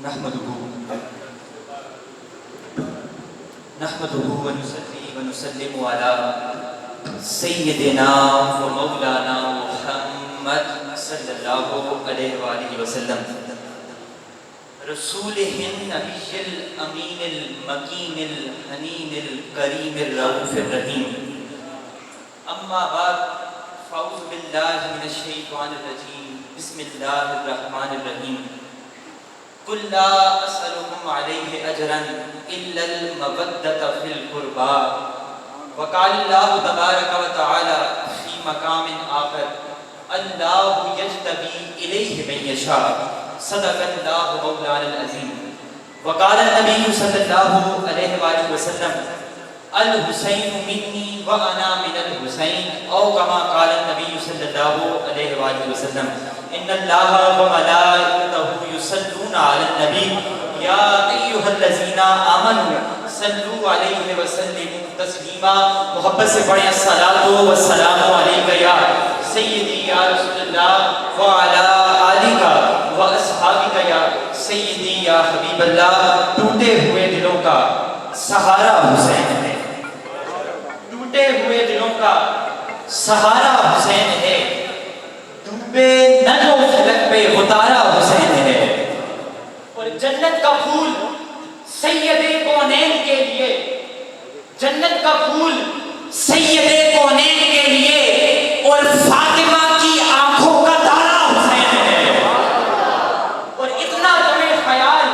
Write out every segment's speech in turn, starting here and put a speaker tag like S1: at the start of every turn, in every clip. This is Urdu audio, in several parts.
S1: نحمده ونصلي ونسلم على سیدنا و مولانا محمد صلی اللہ علیہ وآلہ وسلم رسولہ النبی الامین المکین الحنین الکریم الرؤوف الرحیم. اما بعد فاعوذ باللہ من الشیطان الرجیم. بسم اللہ الرحمن الرحیم. قل لا اسألكم عليه اجرا الا المودة في القربى. وقال الله تبارك وتعالى في مقام آخر الله يجتبي إليه من يشاء. صدق الله مولانا العظيم. وقال النبي صلى الله عليه وآله وسلم الحسين مني وأنا من الحسين، أو كما قال النبي صلى الله عليه وآله وسلم إن الله وملائكته يصلون على النبي يا أيها الذين آمنوا صلوا عليه وسلموا تسلیما. محبت سے پڑھیں الصلاۃ والسلام علیک یا سیدی یا رسول اللہ وعلی آلک واصحابک یا سیدی یا حبیب اللہ. ٹوٹے ہوئے دلوں کا سہارا حسین ہے، ٹوٹے ہوئے دلوں کا سہارا حسین ہے، ڈوبے نہ جو فلک پہ اتارا حسین ہے. اور جنت کا پھول سید کونین کے لیے، جنت کا پھول سید کونین کے لیے اور فاطمہ کی آنکھوں کا تارا حسین ہے. اور اتنا تمہیں خیال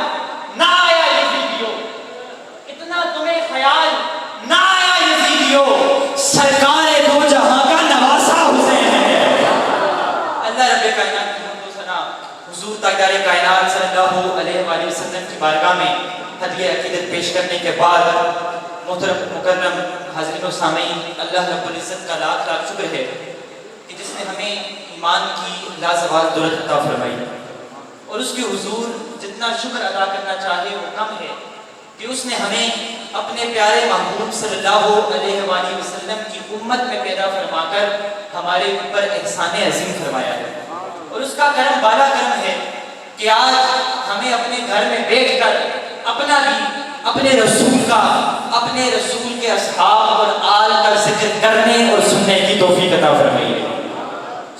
S1: نہ آیا یزیدیوں، اتنا تمہیں خیال نہ آیا یزیدیوں، سرکار دو جہاں کا نواسا حسین ہے. اللہ رب کائنات کی حمد و ثنا حضور تاجدار کائنات صلی اللہ علیہ وآلہ وسلم کی بارگاہ میں ہدیہ عقیدت پیش کرنے کے بعد محترم مکرم حاضرین و سامعین، اللہ رب العزت کا لاکھ لاکھ شکر ہے کہ جس نے ہمیں ایمان کی لازوال دولت عطا فرمائی. اور اس کے حضور جتنا شکر ادا کرنا چاہے وہ کم ہے کہ اس نے ہمیں اپنے پیارے محبوب صلی اللہ علیہ وآلہ وسلم کی امت میں پیدا فرما کر ہمارے اوپر احسان عظیم فرمایا ہے. اور اس کا کرم بالا کرم ہے کہ آج ہمیں اپنے گھر میں بیٹھ کر اپنا بھی اپنے رسول کا، اپنے رسول کے اصحاب اور آل کا ذکر کرنے اور سننے کی توفیق عطا فرمائی ہے.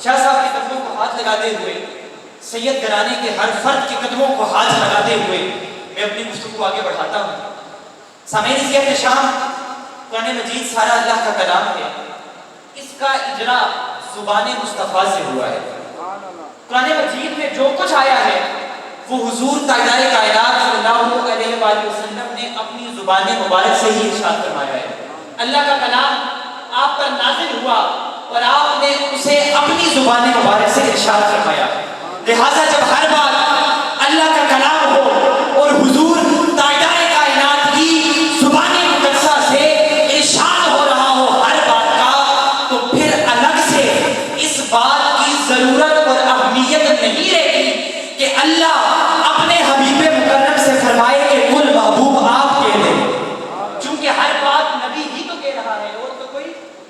S1: شاہ صاحب کے قدموں کو ہاتھ لگاتے ہوئے، سید گھرانے کے ہر فرد کے قدموں کو ہاتھ لگاتے ہوئے میں اپنی گفتگو کو آگے بڑھاتا ہوں. سامعین، اس کے اختتام قرآن مجید سارا اللہ کا کلام ہے، اس کا اجرا زبان مصطفیٰ سے ہوا ہے. قرآن مجید میں جو کچھ آیا ہے وہ حضور تاجدار کائنات صلی اللہ علیہ وآلہ وسلم نے اپنی زبان مبارک سے ہی ارشاد فرمایا ہے. اللہ کا کلام آپ پر نازل ہوا اور آپ نے اسے اپنی زبان مبارک سے ارشاد فرمایا. لہٰذا جب ہر بات اللہ کا کلام ہو اور حضور تاجدار کائنات کی زبان مقدسہ سے ارشاد ہو رہا ہو ہر بات کا، تو پھر الگ سے اس بات کی ضرورت اور اہمیت نہیں رہتی کہ اللہ اپنے حبیب مکرم سے فرمائے کہ کل محبوب آپ کہہ دیں. چونکہ ہر بات نبی ہی تو کہہ رہا ہے، اور تو کوئی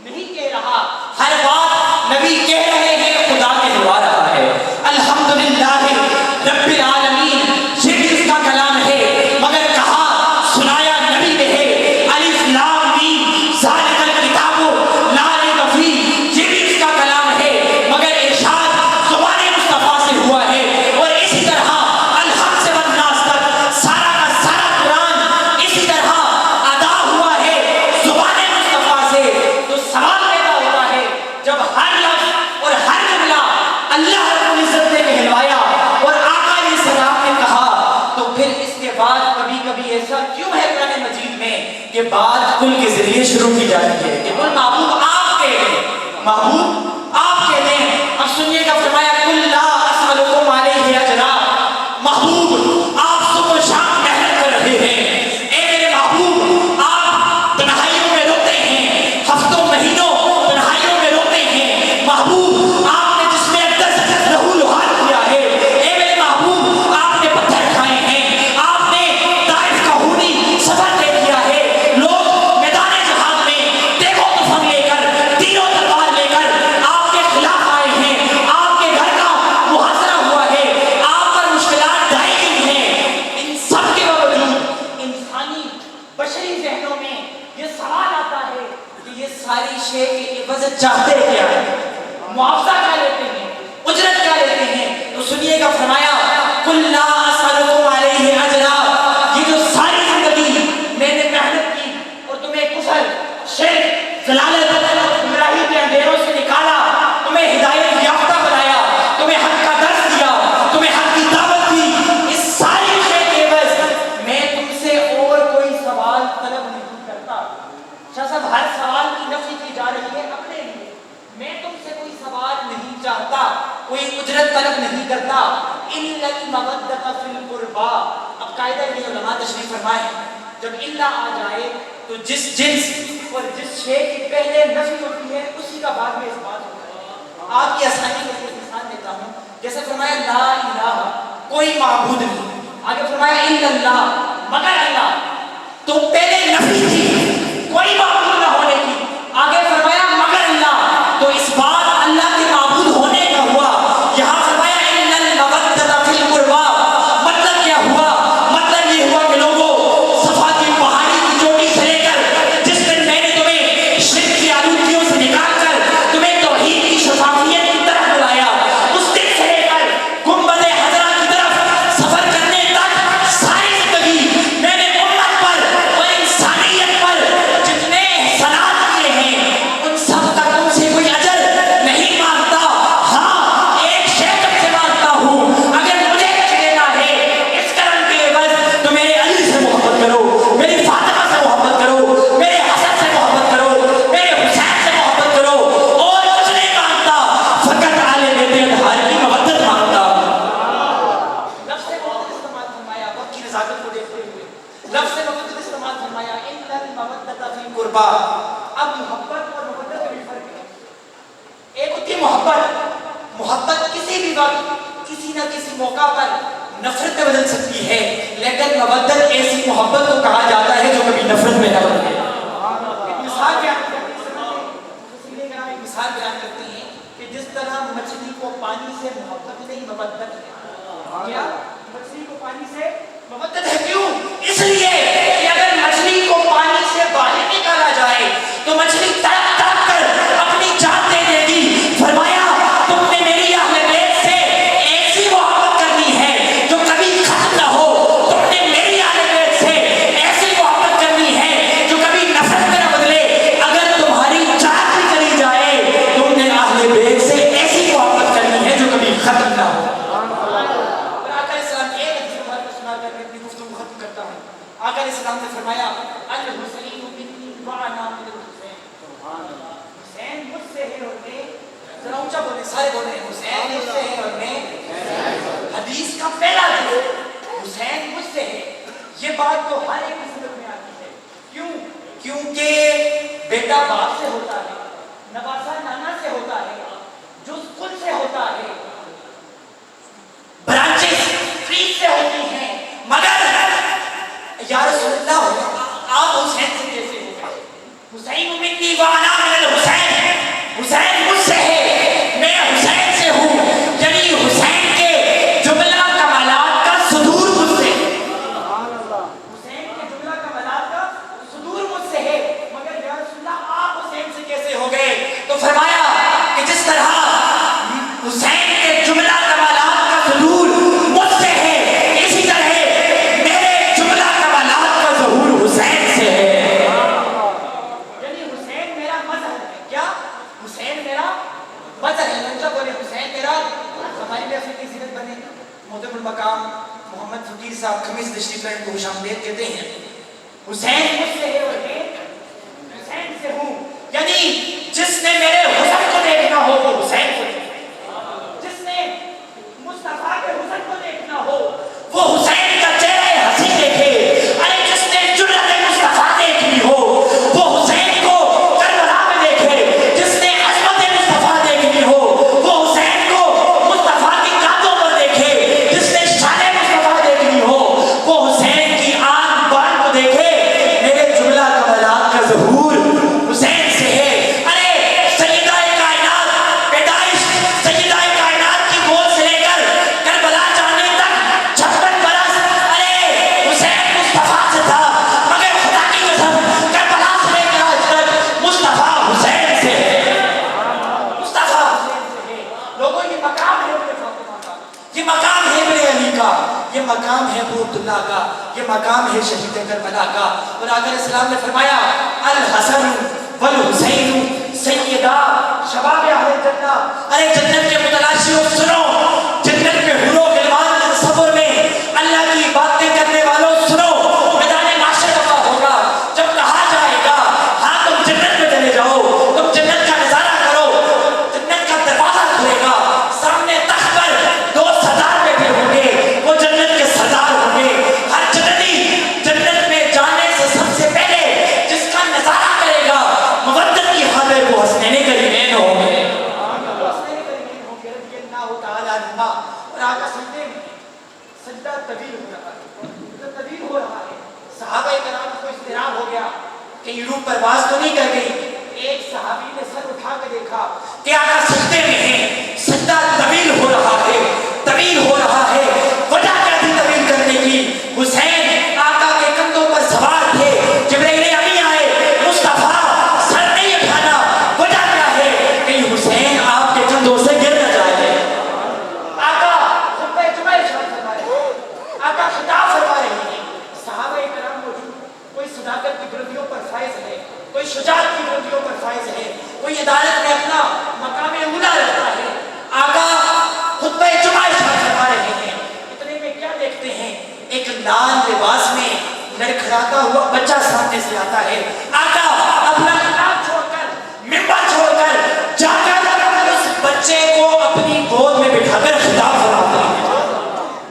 S1: نہیں کہہ رہا. ہر بات نبی کہہ رہے ہیں، خدا کہلوا رہا ہے. الحمدللہ رب العالمین، یہ بھی اس کا کلام ہے، مگر کہا سنایا نبی نے ہے. الف لام میم ذالک الکتاب لا ریب فیہ، یہ بھی اس کا کلام ہے، مگر ارشاد زبان مصطفیٰ سے ہوا ہے. اور اسی طرح الحمد سے والناس تک سارا کا سارا قرآن اسی طرح ادا ہوا ہے زبان مصطفیٰ سے. تو سوال پیدا ہوتا ہے، جب ہر لفظ اور ہر جملہ اللہ رب العزت نے کہلوایا اور آقا علیہ السلام نے کہا، تو پھر اس کے بعد کبھی کبھی ایسا کیوں ہے قرآن مجید میں کہ بات کل کے ذریعے شروع کی جاتی ہے کہ کل محبوب آپ کہہ دیں، محبوب آپ کہہ دیں. اب سنیے گا، فرمایا کل لا اسألکم علیہ اجرا. محبوب آپ صبح و شام محنت کر رہے ہیں، اے میرے محبوب آپ تنہائیوں میں روتے ہیں، ہفتوں مہینوں تنہائیوں میں روتے ہیں. محبوب آپ نے جس میں لہو لہان کیا ہے، اے میرے محبوب آپ نے پتھر کھائے ہیں، آپ نے طائف کا خونی سفر طے کیا ہے. لوگ میدان جہاد میں دیگو تفنگ لے کر، تیر و تلوار لے کر قل لا اسألکم علیہ اجرا، یہ جو ساری زندگی میں نے محنت کی اور تمہیں کفر، شرک، ضلالت، گمراہی کے اندھیروں سے نکالا، تمہیں ہدایت یافتہ بنایا، تمہیں حق کا درس دیا، تمہیں حق کی دعوت دی، اس ساری شے کے عوض میں تم سے اور کوئی سوال طلب نہیں کرتا۔ شاہ صاحب ہر سوال کی نفی کی جا رہی ہے اپنے لیے، میں تم سے کوئی سوال نہیں چاہتا، کوئی اجرت طلب نہیں کرتا، الا المودۃ فی القربى۔ اب قاعدہ یہ علماء تشریف فرمائے جب الا آ جائے تو جس جنس اور جس شے کی پہلے نفی ہوتی ہے اسی کا بعد میں اس بات ہوتا ہے۔ آپ کی آسانی کے لیے مثال دیتا ہوں، جیسے فرمایا لا الہ، کوئی معبود نہیں، آگے فرمایا الا اللہ، مگر اللہ، تو پہلے نفی تھی کوئی معبود نہ ہونے کی، آگے فرمایا مگر اللہ، تو اس بات اللہ کے معبود ہونے کا ہوا۔ یہاں فرمایا الا المودۃ فی القربى، مطلب کیا ہوا؟ مطلب یہ ہوا کہ لوگوں، صفا کی پہاڑی کی چوٹی سے لے کر جس دن میں نے تمہیں شرک کی آلودگیوں سے نکال کر تمہیں توحید کی شفافیت کی طرف بلایا، اس دن سے لے کر گنبد خضرا کی طرف سفر کرنے تک ساری زندگی میں نے امت پر اور انسانیت پر جتنے احسانات کیے ہیں ان سب کا تم سے کوئی اجر نہیں مانگتا۔ ہاں ایک شے تم سے مانگتا ہوں، اگر مجھے کچھ لینا ہے اس کرم کے عوض تو میرے علی سے محبت کرو، میری فاطمہ سے محبت کرو، میرے حسن سے محبت کرو، میرے حسین سے محبت کرو، اور کچھ نہیں مانگتا، فقط آل بیت اطہار کی مودت مانگتا ہوں۔ لفظ محبت استعمال فرمایا وقت کی نزاکت کو دیکھتے ہوئے، لفظ محبت استعمال فرمایا الا المودۃ فی القربى۔ اب محبت اور مودت میں بھی فرق ہے۔ ایک ہوتی ہے محبت کسی بھی وقت کسی نہ کسی موقع پر نفرت میں بدل سکتی ہے، لیکن مودت ایسی محبت کو کہا جاتا ہے جو کبھی نفرت میں نہ بدلے۔ ایک مثال بیان کرتے ہیں کہ جس طرح مچھلی کو پانی سے محبت نہیں مودت ہے، کیا مچھلی کو پانی سے مودت ہے؟ کیوں؟ اس لیے کہ اگر مچھلی کو پانی سے باہر نکالا جائے تو مچھلی تڑپ تڑپ کر اپنی جان دے دے گی۔ فرمایا تم نے میری اہل بیت سے ایسی محبت کرنی ہے جو کبھی ختم نہ ہو، تم نے میری اہل بیت سے ایسی محبت کرنی ہے جو کبھی نفرت میں نہ بدلے، اگر تمہاری جان بھی چلی جائے تم نے اہل بیت سے ایسی محبت کرنی ہے جو کبھی ختم نہ ہو۔ اور آقا اسلام ایک حدیث مبارکہ سنا کر میں اپنی گفتگو ختم کرتا ہوں۔ آقا اسلام نے فرمایا الحسین منی وانا من الحسین، حسین مجھ سے ہے اور میں، ذرا اونچا بولیں، سارے بولیں حسین مجھ سے ہے اور میں، حدیث کا پہلا لفظ حسین مجھ سے ہے، یہ بات تو ہر ایک کی سمجھ میں آتی ہے۔ کیوں؟ کیونکہ بیٹا باپ سے ہوتا ہے، نواسا نانا سے ہوتا ہے، جز کل سے ہوتا ہے، برانچز ٹری سے ہوتی ہیں، مگر یا رسول اللہ آپ حسین سے کیسے ہو گئے؟ حسین منی وانا من الحسین، حسین مجھ سے ہے میں حسین سے ہوں، یعنی حسین کے جملہ کمالات کا صدور مجھ سے ہے، حسین کے جملہ کمالات کا صدور مجھ سے ہے، مگر یا رسول اللہ آپ حسین سے کیسے ہو گئے؟ تو فرمایا کہ جس طرح حسین کے جملہ کمالات کا صدور مجھ سے ہے، اسی طرح میرے جملہ کمالات کا ظہور حسین سے ہے۔ یعنی حسین میرا مظہر ہے، کیا؟ حسین میرا مظہر ہے، اونچا بولے حسین میرا، ہماری محفل کی زینت بنے۔ محترم المقام محمد فقیر صاحب خمیس تشریف لائن کو خوش آمدید کہتے ہیں۔ حسین مجھ سے ہے اور میں حسین سے ہوں، یعنی جس نے میرے حسن کو دیکھنا ہو وہ حسین کو دیکھے، جس نے مصطفیٰ کے حسن کو دیکھنا ہو وہ حسین کا چہرہ حسین دیکھے، ارے جس نے جرأت مصطفیٰ دیکھنی ہو وہ حسین کو کربلا میں دیکھے، جس نے عظمت مصطفیٰ دیکھنی ہو وہ حسین کو مصطفیٰ کی کاندھوں پر دیکھے، جس نے شان مصطفیٰ دیکھنی ہو وہ حسین کی آنکھ بان کو دیکھے۔ میرے جملہ کمالات کا ظہور حسین سے ہے۔ ارے سید
S2: مقام ہے ابو عبداللہ کا، یہ مقام ہے شہید کربلا کا. اور آقا علیہ السلام نے فرمایا الحسن والحسین سیدہ شباب اہل جنہ. ارے جنت کے متلاشیوں سنو، جنت میں حور و غلمان کے تصور میں اللہ کی باتیں کرنے والوں سنو، میدان معاشر دفع ہوگا جب کہا جائے گا ہاں تم جنت میں چلے جاؤ، تم جنت کا نظارہ کرو، جنت کا دروازہ کھلے گا، سامنے تخت پر دو سردار بیٹھے ہوں گے، وہ جنت کے سردار ہوں گے. ہر جنتی جنت میں جانے سے سب سے پہلے جس کا نظارہ کرے گا مودت کی خاطر وہ حسنین کریمین ہوں گے. اور آقا سجدے میں سجدہ طویل ہو رہا ہے، طویل ہو رہا ہے. صحابہ کرام کو اضطراب ہو گیا کہ یہ روح پرواز تو نہیں کر گئی. ایک صحابی نے سر اٹھا کے دیکھا کہ آقا سجدے میں ہیں، سجدہ طویل ہو رہا ہے، طویل ہو رہا ہے. وجہ کیا تھی طویل کرنے کی؟ حسین آقا کے کندھوں پر سوار تھے، جبرائیل امین آئے، مصطفیٰ سر نہیں اٹھانا. وجہ کیا ہے کہ حسین آپ کے کندھوں سے گر نہ جائے. آقا خطبہ جمعہ ارشاد فرما رہے ہیں، آقا خطاب فرما رہے ہیں. صحابہ کرام موجود، کوئی صداقت کی بلندیوں پر فائز ہے، کوئی شجاعت کی بلندیوں پر فائز ہے، کوئی عدالت میں اپنا مقام اولا رکھتا ہے. آقا خطبہ جمعہ ارشاد فرما رہے ہیں. اتنے میں کیا دیکھتے ہیں؟ ایک لال لباس میں لڑکھڑاتا ہوا بچہ سامنے سے آتا ہے. آقا اپنا خطاب چھوڑ کر، منبر چھوڑ کر جا کر اس بچے کو اپنی گود میں بٹھا کر خطاب فرماتے ہیں.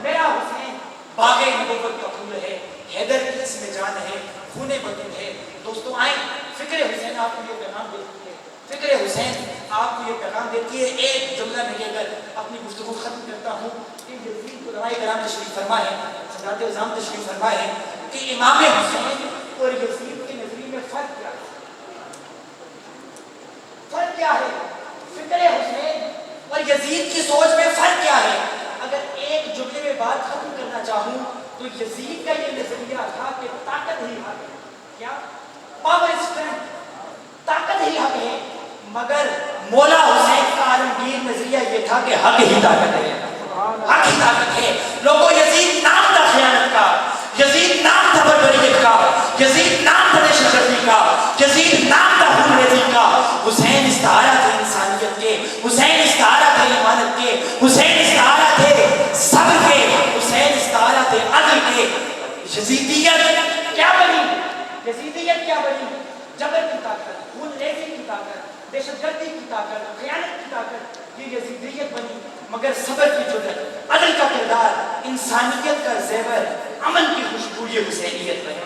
S2: میرا حسین باغ نبوت کا پھول ہے، حیدر کی اس میں جان ہے، خون بدن ہے. دوستو آئیں، فکر حسین آپ کو یہ پیغام دیتی ہے، فکر حسین آپ کو یہ پیغام دیتی ہے. ایک جملہ میں لے کر اپنی گفتگو ختم کرتا ہوں کہ یزید علماء کرام تشریف فرما ہے، حضرات عظام تشریف فرما ہے کہ امام حسین اور یزید کے نظریے میں فرق کیا ہے؟ فرق کیا ہے؟ فکر حسین اور یزید کی سوچ میں فرق کیا ہے؟ اگر ایک جملے میں بات ختم کرنا چاہوں تو یزید کا یہ نظریہ تھا کہ طاقت ہی حق ہے. کیا؟ پاور اسٹرینتھ، طاقت ہی حق ہے. مگر مولا حسین کا عالمگیر نظریہ یہ تھا کہ حق ہی طاقت ہے، حق ہی طاقت ہے. لوگوں یزید نام تھا خیانت کا، یزید نام تھا بربریت کا، یزید نام تھا دہشت گردی کا، یزید نام تھا خون ریزی کا. حسین استعارہ تھے انسانیت کے، حسین استعارہ تھے ایمانت کے، حسین استعارہ تھے صبر کے، حسین استعارہ تھے عدل کے. یزیدیت کیا بنی؟ یزیدیت کیا بنی؟ جبر کی طاقت، خون ریزی کی طاقت، دہشت گردی کی طاقت، خیانت کی طاقت، یہ یزیدیت بنی. مگر صبر کی جرأت، عدل کا کردار، انسانیت کا زیور، امن کی خوشبو، یہ حسینیت بنی.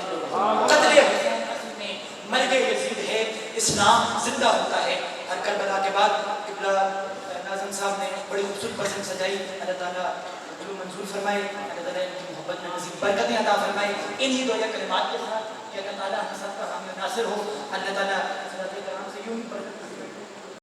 S2: قتل حسین اصل میں مرگ یزید ہے، اسلام زندہ ہوتا ہے. ہر کربلا کے بعد قبلہ ناظم صاحب نے بڑی خوبصورت پسند سجائی. اللہ تعالیٰ جو منظور فرمائے، اللہ تعالیٰ ان کی محبت میں مزید برکتیں عطا فرمائے. انہی دو کلمات کے ساتھ کہ اللہ تعالیٰ ہم سب کا حامی و ناصر ہو. اللہ تعالیٰ صراط کرام سے یوں ہی برکت